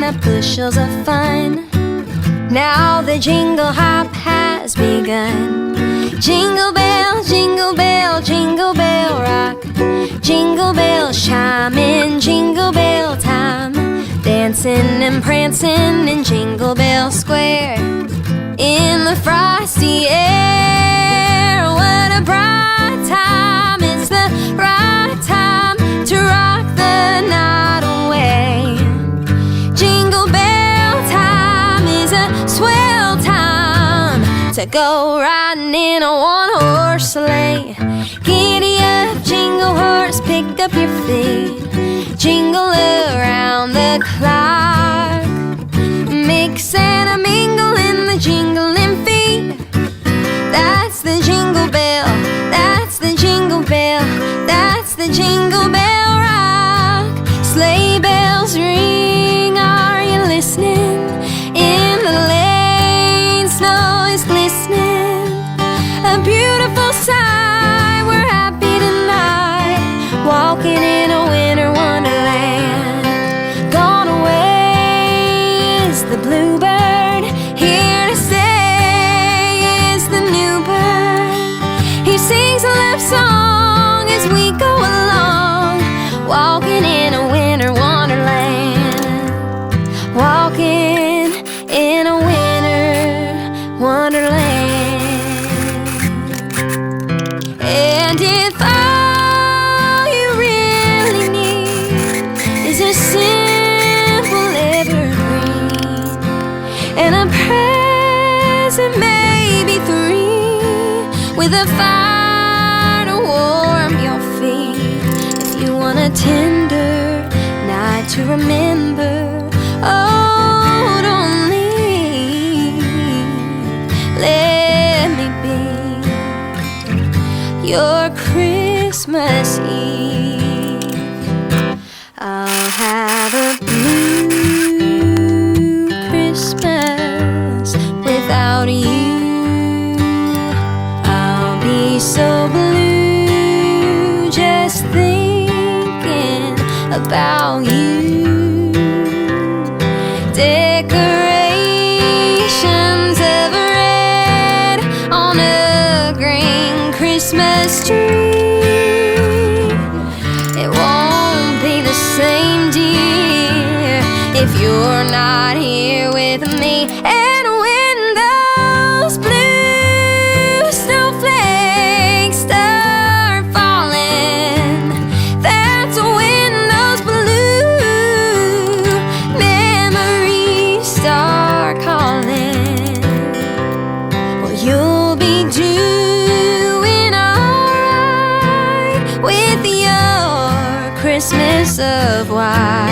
have bushels of fun. Now the jingle hop has begun. Jingle bell, jingle bell, jingle bell rock. Jingle bells chime in jingle bell time. Dancing and prancing in Jingle Bell Square. In the frosty air, what a bright time. It's the right time to rock the night away. Jingle bell time is a swell time to go riding in a one-horse sleigh. Giddy up, jingle horse, pick up your feet. Jingle around the clock. Mix and a mingle in the jingling feet. That's the jingle bell, that's the jingle bell, that's the jingle bell rock. Sleigh bells ring, are you listening? In the lane, snow is glistening. A beautiful sight, we're happy tonight. Walking in a winter wonderland. Gone away is the bluebird, here to stay is the new bird. He sings a love song as we go along. Walking in a winter wonderland. Walking in a winter wonderland. And if all you really need is a simple evergreen and a present, maybe three, with a fire to warm your feet. If you want a tender night to remember, oh, don't leave. Let me be your Christmas Eve. I'll have a blue Christmas without you. I'll be so blue just thinking about you. Decorations of red on a green Christmas tree. It won't be the same, dear, if you're not here with me. And when those blue snowflakes start falling, that's when those blue memories start calling. Well, you'll be doing alright with your Christmas of white.